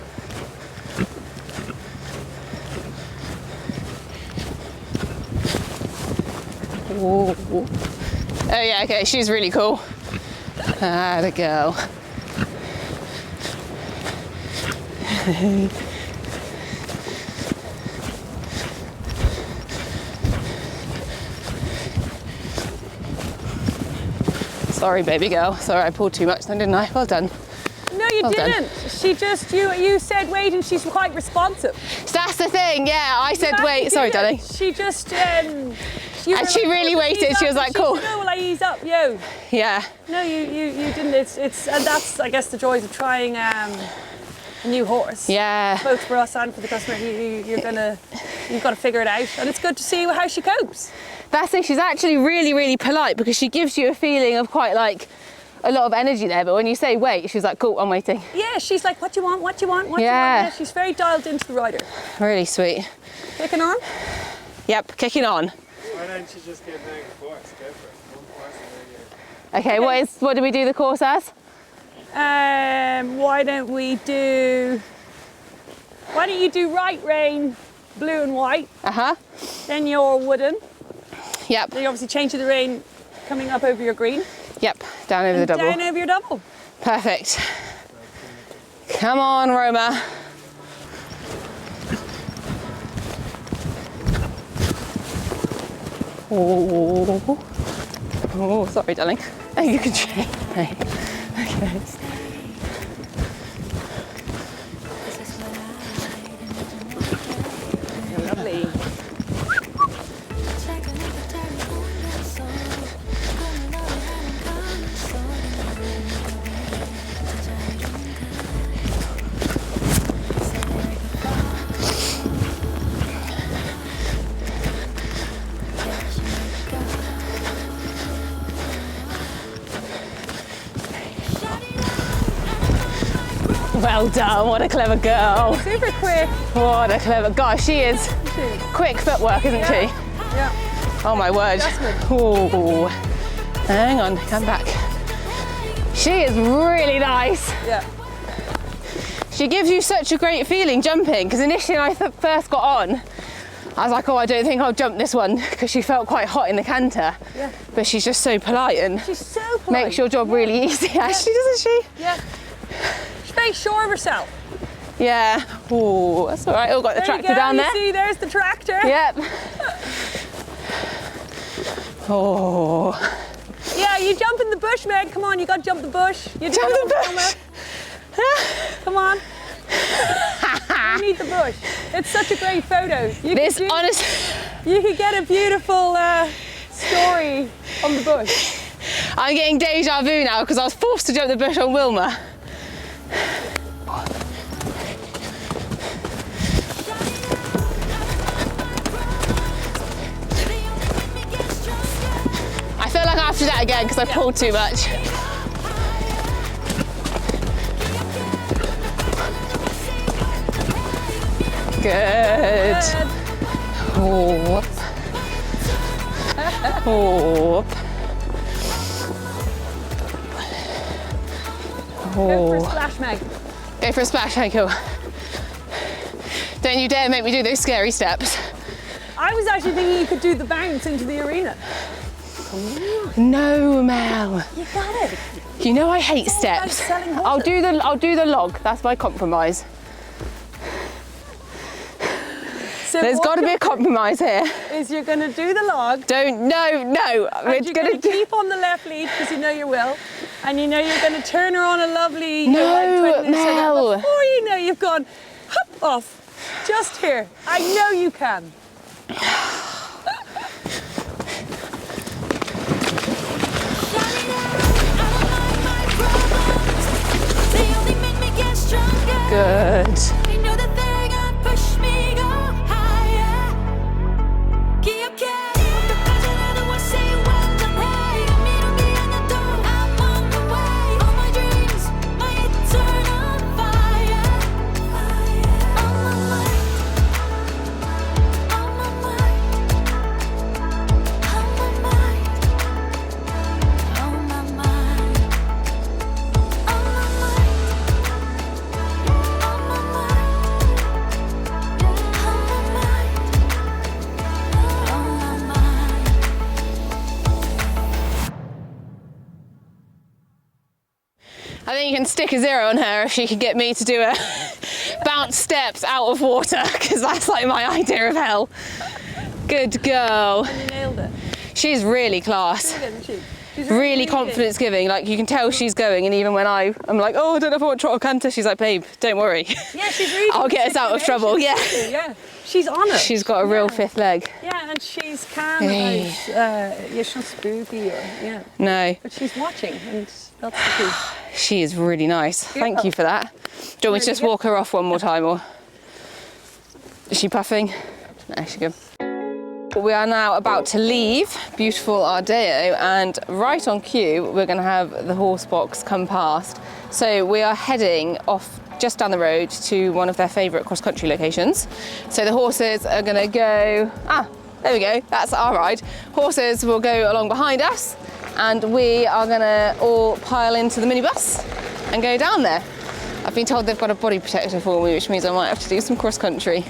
Speaker 4: Whoa. Oh yeah, okay, she's really cool. Ah, the girl. Sorry, baby girl. Sorry, I pulled too much then, didn't I? Well done.
Speaker 2: No, you
Speaker 4: Well done.
Speaker 2: didn't. She just, you said wait, and she's quite responsive.
Speaker 4: So that's the thing, yeah. I said
Speaker 2: You
Speaker 4: wait.
Speaker 2: actually
Speaker 4: Sorry,
Speaker 2: didn't.
Speaker 4: darling.
Speaker 2: She just,
Speaker 4: And she really waited. She was like, cool.
Speaker 2: No, well, ease up, yo.
Speaker 4: Yeah.
Speaker 2: No, you didn't. It's and that's, I guess, the joys of trying a new horse.
Speaker 4: Yeah.
Speaker 2: Both for us and for the customer. You've got to figure it out, and it's good to see how she copes.
Speaker 4: That's it. She's actually really, really polite because she gives you a feeling of quite like a lot of energy there. But when you say wait, she's like, cool, I'm waiting.
Speaker 2: Yeah, she's like, what do you want? What do you want? What do you
Speaker 4: Yeah.
Speaker 2: want? Yeah, she's very dialed into the rider.
Speaker 4: Really sweet.
Speaker 2: Kicking on.
Speaker 4: Yep, kicking on.
Speaker 3: Why don't you just get down the course? Go for it. One course and then
Speaker 4: Okay, what do we do the course as?
Speaker 2: Why don't you do right rein, blue and white,
Speaker 4: Uh-huh.
Speaker 2: then your wooden.
Speaker 4: Yep.
Speaker 2: Then you obviously change to the rein coming up over your green.
Speaker 4: Yep. Down over the double.
Speaker 2: Down over your double.
Speaker 4: Perfect. Come on, Roma. Oh, sorry, darling. Oh, you can try. Okay.
Speaker 2: Lovely.
Speaker 4: Well done. What a clever girl.
Speaker 2: Super quick.
Speaker 4: What a clever. Gosh, she is quick footwork, isn't she?
Speaker 2: Yeah.
Speaker 4: Oh my word. Oh. Hang on, come back. She is really nice.
Speaker 2: Yeah.
Speaker 4: She gives you such a great feeling jumping, because initially when I first got on, I was like, oh, I don't think I'll jump this one, because she felt quite hot in the canter.
Speaker 2: Yeah.
Speaker 4: But she's just so polite and
Speaker 2: She's so polite.
Speaker 4: makes your job really easy, actually, doesn't she?
Speaker 2: Yeah. She's very sure of herself.
Speaker 4: Yeah. Oh, that's all right. Oh, got the
Speaker 2: There you
Speaker 4: tractor
Speaker 2: go,
Speaker 4: down
Speaker 2: you
Speaker 4: there.
Speaker 2: see, there's the tractor.
Speaker 4: Yep. Oh.
Speaker 2: Yeah, you jump in the bush, Meg. Come on, you got to jump the bush. You
Speaker 4: Jump the bush.
Speaker 2: Come on. You need the bush. It's such a great photo. You could get a beautiful story on the bush.
Speaker 4: I'm getting deja vu now because I was forced to jump the bush on Wilma. I feel like I have to do that again because I pulled too much. Good. Whoop. Whoop.
Speaker 2: Go for a splash, Meg.
Speaker 4: Go for a splash, hey, cool. Don't you dare make me do those scary steps.
Speaker 2: I was actually thinking you could do the bounce into the arena.
Speaker 4: No, Mel.
Speaker 2: You got it.
Speaker 4: You know I hate
Speaker 2: all about
Speaker 4: steps.
Speaker 2: selling horses.
Speaker 4: I'll do the log. That's my compromise.
Speaker 2: So
Speaker 4: There's
Speaker 2: what
Speaker 4: got to be
Speaker 2: you're
Speaker 4: a compromise here.
Speaker 2: Is you're going to do the log.
Speaker 4: No.
Speaker 2: And you're going to keep on the left lead because you know you will. And you know you're going to turn her on a lovely...
Speaker 4: No,
Speaker 2: like 20 minutes so that
Speaker 4: Mel.
Speaker 2: before you know you've gone hop off. Just here. I know you can.
Speaker 4: Good. I think you can stick a 0 on her if she can get me to do a bounce steps out of water, because that's like my idea of hell. Good girl.
Speaker 2: And you nailed it.
Speaker 4: She's really class.
Speaker 2: Didn't she?
Speaker 4: really confidence giving. Like you can tell she's going, and even when I'm like, oh, I don't know if I want trot or canter, she's like, babe, don't worry.
Speaker 2: Yeah, she's really.
Speaker 4: I'll get us out of trouble. Yeah.
Speaker 2: Yeah, she's on it.
Speaker 4: She's got a real fifth leg.
Speaker 2: Yeah, and she's calm.
Speaker 4: Hey.
Speaker 2: She's not spooky or
Speaker 4: No.
Speaker 2: But she's watching, and that's the key.
Speaker 4: She is really nice. Thank you for that. Do you want me to just walk her off one more time, or is she puffing? No, she's good. We are now about to leave beautiful Ardeo, and right on cue we're going to have the horse box come past. So we are heading off just down the road to one of their favourite cross-country locations. So the horses are going to go, there we go, that's our ride. Horses will go along behind us, and we are going to all pile into the minibus and go down there. I've been told they've got a body protector for me, which means I might have to do some cross-country.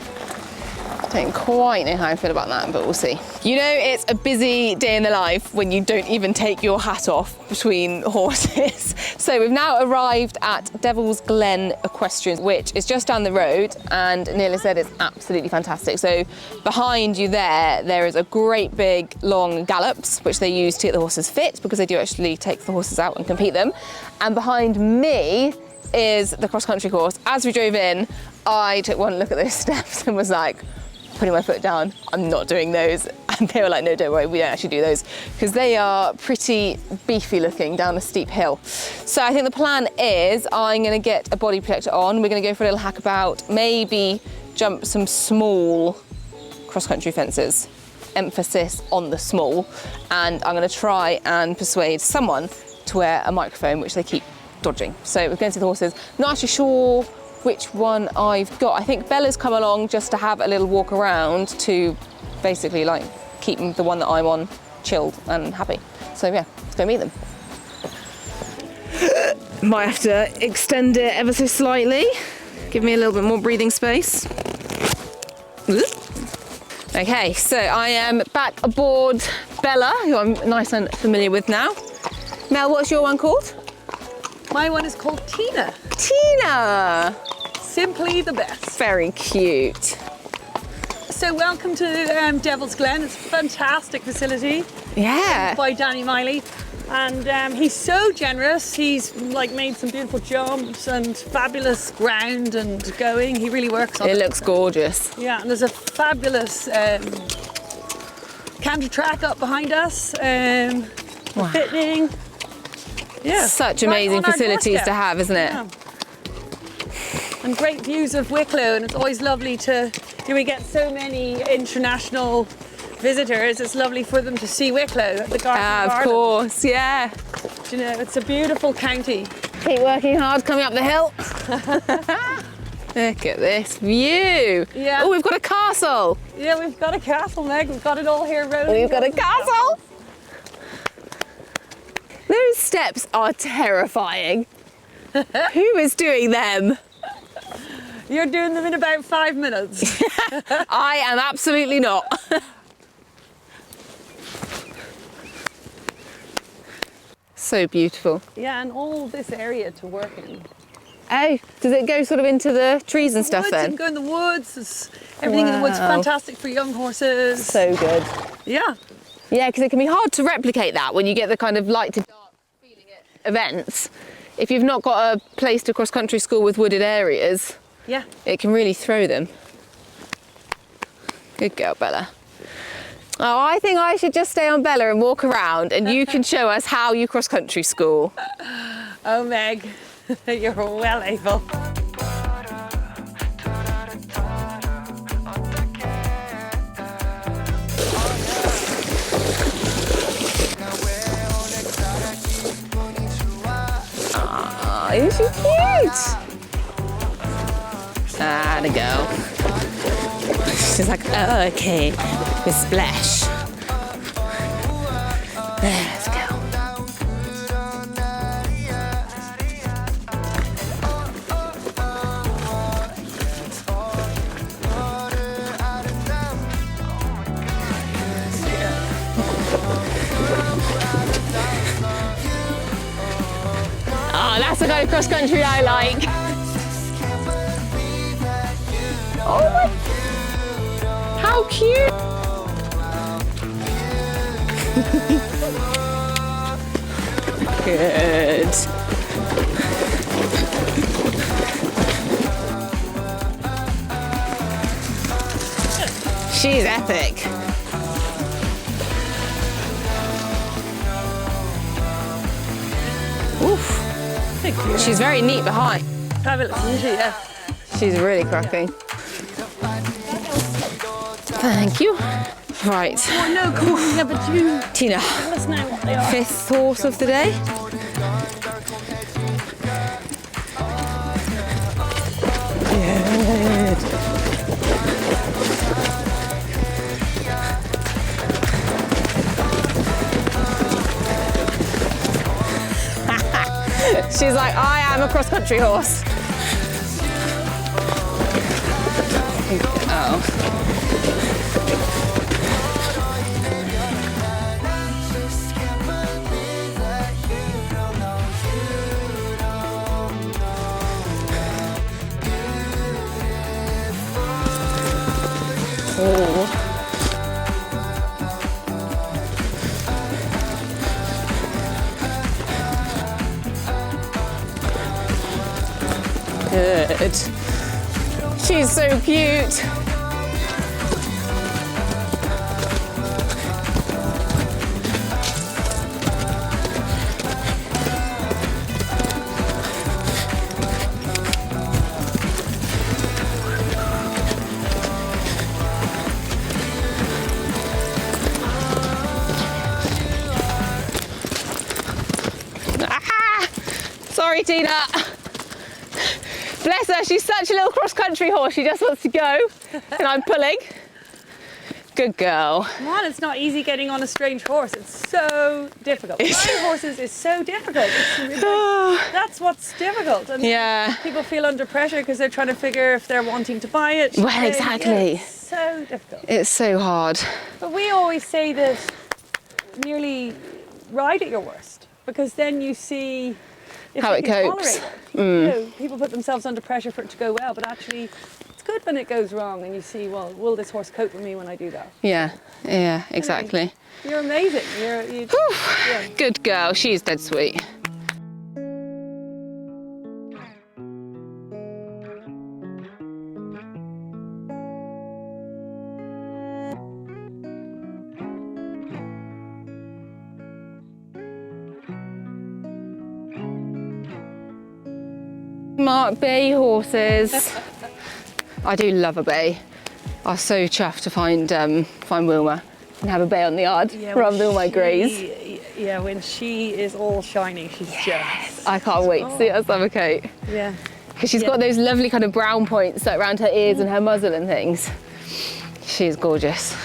Speaker 4: Don't quite know how I feel about that, but we'll see. You know, it's a busy day in the life when you don't even take your hat off between horses. So we've now arrived at Devil's Glen Equestrian, which is just down the road, and Neil has said it's absolutely fantastic. So behind you there is a great big long gallops, which they use to get the horses fit, because they do actually take the horses out and compete them. And behind me is the cross-country course. As we drove in, I took one look at those steps and was like, putting my foot down, I'm not doing those. And they were like, no, don't worry, we don't actually do those, because they are pretty beefy looking down a steep hill. So I think the plan is I'm gonna get a body protector on. We're gonna go for a little hack about, maybe jump some small cross-country fences. Emphasis on the small. And I'm gonna try and persuade someone to wear a microphone, which they keep dodging. So we're going to see the horses. Not actually sure which one I've got. I think Bella's come along just to have a little walk around to basically like keep the one that I'm on chilled and happy. So yeah, let's go meet them. Might have to extend it ever so slightly. Give me a little bit more breathing space. Okay, so I am back aboard Bella, who I'm nice and familiar with now. Mel, what's your one called?
Speaker 2: My one is called Tina.
Speaker 4: Tina!
Speaker 2: Simply the best.
Speaker 4: Very cute.
Speaker 2: So welcome to Devil's Glen. It's a fantastic facility.
Speaker 4: Yeah.
Speaker 2: By Danny Miley. And he's so generous. He's like made some beautiful jumps and fabulous ground and going. He really works on it.
Speaker 4: It looks gorgeous.
Speaker 2: Yeah, and there's a fabulous canter track up behind us.
Speaker 4: Wow.
Speaker 2: Fitting. Yeah.
Speaker 4: Such
Speaker 2: right
Speaker 4: amazing
Speaker 2: on our
Speaker 4: facilities
Speaker 2: doorstep.
Speaker 4: to have, isn't it?
Speaker 2: Yeah. And great views of Wicklow, and it's always lovely to, we get so many international visitors, it's lovely for them to see Wicklow at the Garden of
Speaker 4: Of
Speaker 2: Ireland.
Speaker 4: course, yeah.
Speaker 2: You know, it's a beautiful county.
Speaker 4: Keep working hard coming up the hill. Look at this view.
Speaker 2: Yeah.
Speaker 4: Oh, we've got a castle.
Speaker 2: Yeah, we've got a castle, Meg. We've got it all here rolling.
Speaker 4: We've got a castle. Those steps are terrifying. Who is doing them?
Speaker 2: You're doing them in about 5 minutes.
Speaker 4: I am absolutely not. So beautiful.
Speaker 2: Yeah, and all this area to work in.
Speaker 4: Oh, does it go sort of into the trees and stuff
Speaker 2: Woods,
Speaker 4: then?
Speaker 2: you can go in the woods. Everything in the woods is
Speaker 4: Wow.
Speaker 2: fantastic for young horses.
Speaker 4: So good.
Speaker 2: Yeah.
Speaker 4: Yeah, because it can be hard to replicate that when you get the kind of light to dark feeling at events. If you've not got a place to cross-country school with wooded areas,
Speaker 2: Yeah.
Speaker 4: it can really throw them. Good girl, Bella. Oh, I think I should just stay on Bella and walk around, and you can show us how you cross-country school.
Speaker 2: Oh, Meg, you're well able.
Speaker 4: Oh, isn't she cute? Ah, to go. She's like, oh, okay, with splash. Let's go. Oh, that's the kind of cross country I like. Oh my, how cute. Good. She's epic. Oof. She's very neat behind.
Speaker 2: Fabulous, isn't she? Yeah.
Speaker 4: She's really cracking. Thank you. Right.
Speaker 2: Oh no, come on, yeah, but you
Speaker 4: Tina,
Speaker 2: tell us now what they are.
Speaker 4: 5th horse of the day. She's like, I am a cross-country horse. Oh. Oh. Good. She's so cute. Ah! Sorry, Tina. Bless her, she's such a little cross-country horse. She just wants to go, and I'm pulling. Good girl.
Speaker 2: Come on, it's not easy getting on a strange horse. It's so difficult. Riding horses is so difficult. That's what's difficult. And
Speaker 4: Yeah.
Speaker 2: people feel under pressure because they're trying to figure if they're wanting to buy it.
Speaker 4: Well,
Speaker 2: Yeah,
Speaker 4: exactly.
Speaker 2: it's so difficult.
Speaker 4: It's so hard.
Speaker 2: But we always say that nearly ride at your worst, because then you see if
Speaker 4: How
Speaker 2: you
Speaker 4: it
Speaker 2: can
Speaker 4: copes.
Speaker 2: tolerate it. You know, people put themselves under pressure for it to go well, but actually it's good when it goes wrong and you see, well, will this horse cope with me when I do that?
Speaker 4: Yeah, yeah, exactly.
Speaker 2: You're amazing. Yeah.
Speaker 4: Good girl, she's dead sweet. Mark Bay horses. I do love a bay. I was so chuffed to find Wilma and have a bay on the yard rather than all my greys.
Speaker 2: Yeah, when she is all shiny, she's just...
Speaker 4: I can't wait to see her summer coat.
Speaker 2: Yeah.
Speaker 4: Because she's got those lovely kind of brown points like around her ears and her muzzle and things. She's gorgeous.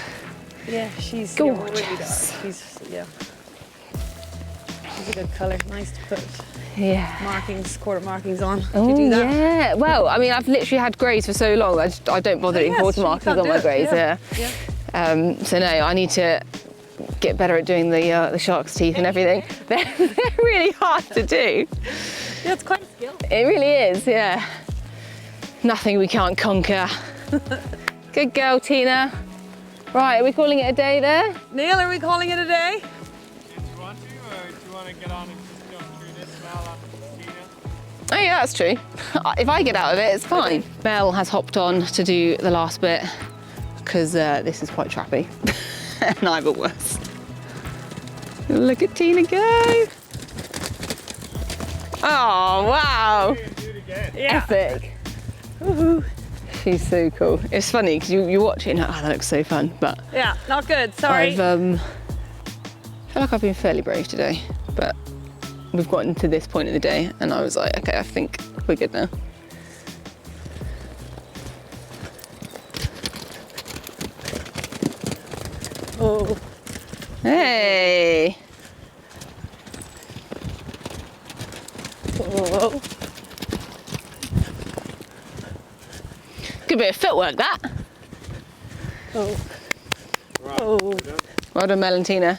Speaker 2: Yeah, she's
Speaker 4: Gorgeous.
Speaker 2: really dark. She's a good colour. Nice to put
Speaker 4: Yeah.
Speaker 2: quarter markings on.
Speaker 4: Oh,
Speaker 2: to do that.
Speaker 4: yeah. Well, I mean, I've literally had greys for so long, I don't bother
Speaker 2: Oh,
Speaker 4: putting
Speaker 2: yes,
Speaker 4: quarter
Speaker 2: you
Speaker 4: markings
Speaker 2: can't
Speaker 4: on
Speaker 2: do
Speaker 4: my
Speaker 2: it,
Speaker 4: greys.
Speaker 2: yeah.
Speaker 4: So no, I need to get better at doing the shark's teeth and everything. They're really hard to do.
Speaker 2: Yeah, it's quite a skill.
Speaker 4: It really is, yeah. Nothing we can't conquer. Good girl, Tina. Right, are we calling it a day there?
Speaker 2: Neil, are we calling it a day?
Speaker 3: Do you want to, or do you want to get on and just go through this Mel and Tina?
Speaker 4: Oh yeah, that's true. If I get out of it, it's fine. Mel has hopped on to do the last bit because this is quite trappy. And I'm at worse. Look at Tina go. Oh, wow.
Speaker 3: Do it again.
Speaker 2: Yeah.
Speaker 4: Epic. Woohoo. She's so cool. It's funny because you watch it and you're like, oh, that looks so fun. But
Speaker 2: Yeah, not good. Sorry.
Speaker 4: I feel like I've been fairly brave today, but we've gotten to this point in the day and I was like, okay, I think we're good now.
Speaker 2: Oh.
Speaker 4: Hey.
Speaker 2: Oh.
Speaker 4: Good bit of footwork, that.
Speaker 2: Oh. Oh.
Speaker 4: Well done, Mel and Tina.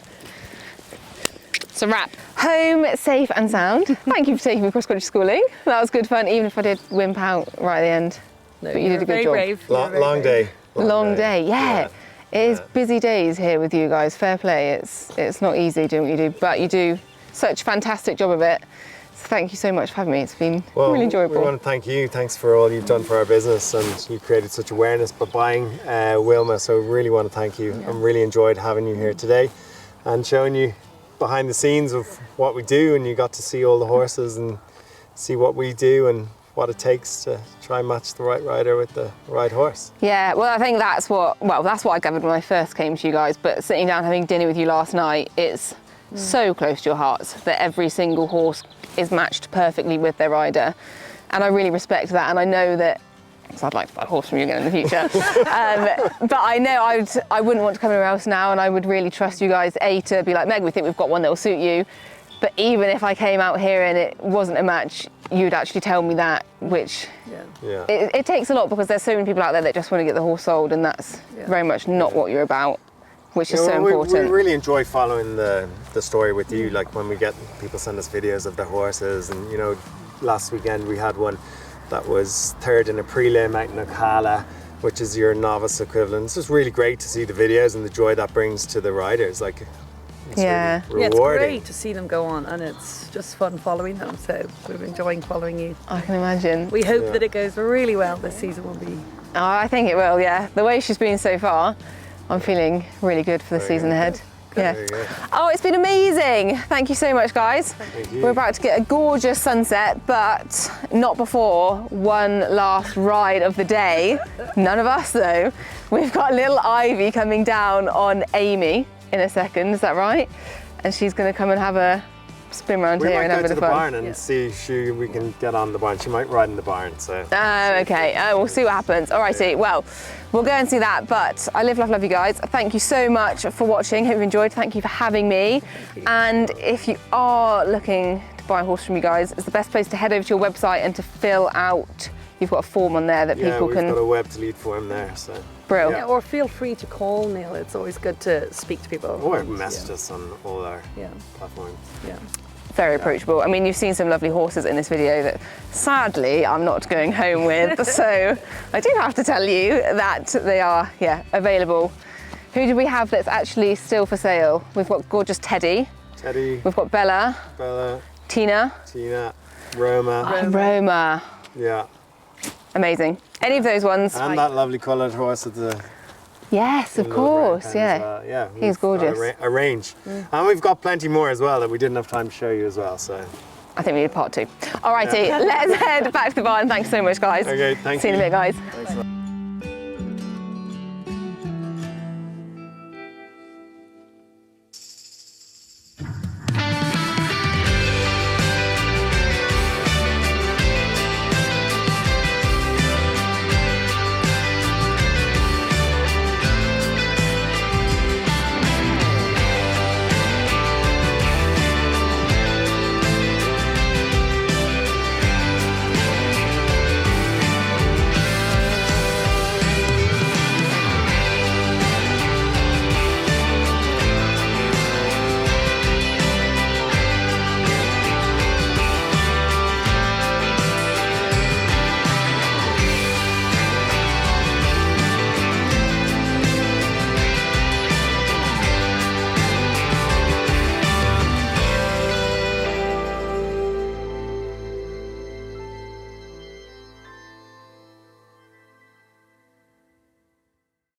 Speaker 4: It's a wrap. Home, safe and sound. Thank you for taking me cross-country schooling. That was good fun, even if I did wimp out right at the end.
Speaker 2: No,
Speaker 4: But you did a good
Speaker 2: very
Speaker 4: job.
Speaker 2: brave. You're very
Speaker 3: Long
Speaker 2: brave.
Speaker 3: day.
Speaker 4: Long day, yeah. It is busy days here with you guys. Fair play. It's not easy doing what you do, but you do such a fantastic job of it. So thank you so much for having me. It's been
Speaker 3: Well,
Speaker 4: really enjoyable.
Speaker 3: we want to thank you. Thanks for all you've done for our business, and you created such awareness by buying Wilma. So really want to thank you. I'm really enjoyed having you here today and showing you behind the scenes of what we do, and you got to see all the horses and see what we do and what it takes to try and match the right rider with the right horse.
Speaker 4: Yeah, well, I think that's what I gathered when I first came to you guys, but sitting down having dinner with you last night, it's so close to your hearts that every single horse is matched perfectly with their rider. And I really respect that, and I know that, because I'd like to buy a horse from you again in the future, but I know I wouldn't want to come anywhere else now, and I would really trust you guys, to be like, Meg, we think we've got one that will suit you. But even if I came out here and it wasn't a match, you'd actually tell me that, which it takes a lot, because there's so many people out there that just want to get the horse sold, and that's very much not what you're about, which is so important.
Speaker 3: We really enjoy following the story with you, like when we get people send us videos of their horses, and you know, last weekend we had one that was third in a prelim out in Ocala, which is your novice equivalent. It's just really great to see the videos and the joy that brings to the riders. Like, it's really
Speaker 2: it's
Speaker 3: rewarding.
Speaker 2: great to see them go on, and it's just fun following them. So we're enjoying following you.
Speaker 4: I can imagine.
Speaker 2: We hope that it goes really well this season. Will be.
Speaker 4: Oh, I think it will, yeah. The way she's been so far, I'm feeling really good for the season ahead. Yeah.
Speaker 3: Very good.
Speaker 4: Oh, it's been amazing. Thank you so much, guys.
Speaker 3: Thank you.
Speaker 4: We're about to get a gorgeous sunset, but not before one last ride of the day. None of us, though. We've got little Ivy coming down on Amy in a second, is that right? And she's going to come and have a spin around
Speaker 3: We
Speaker 4: here
Speaker 3: might
Speaker 4: and have
Speaker 3: go
Speaker 4: a
Speaker 3: to
Speaker 4: bit
Speaker 3: the
Speaker 4: of fun.
Speaker 3: barn and see if we can get on the barn. She might ride in the barn, so.
Speaker 4: Oh, okay. We'll see what happens. All righty. Well, we'll go and see that. But I live, love you guys. Thank you so much for watching. Hope you enjoyed. Thank you for having me. And if you are looking to buy a horse from you guys, it's the best place to head over to your website and to fill out. You've got a form on there that people can.
Speaker 3: Yeah, we've got a web to lead form there, so.
Speaker 4: Brill.
Speaker 2: Yeah, or feel free to call Neil. It's always good to speak to people.
Speaker 3: Or message us on all our platforms.
Speaker 2: Yeah.
Speaker 4: Very approachable. I mean, you've seen some lovely horses in this video that sadly I'm not going home with, so I do have to tell you that they are, available. Who do we have that's actually still for sale? We've got gorgeous Teddy. We've got Bella. Tina. Roma.
Speaker 3: Yeah.
Speaker 4: Amazing. Any of those ones?
Speaker 3: And that lovely coloured horse at the.
Speaker 4: Yes, of course,
Speaker 3: yeah.
Speaker 4: He's gorgeous.
Speaker 3: A range. And we've got plenty more as well that we didn't have time to show you as well, so.
Speaker 4: I think we need part 2. All righty, let's head back to the barn. Thanks so much, guys.
Speaker 3: Okay, thank you.
Speaker 4: See you in a bit, guys.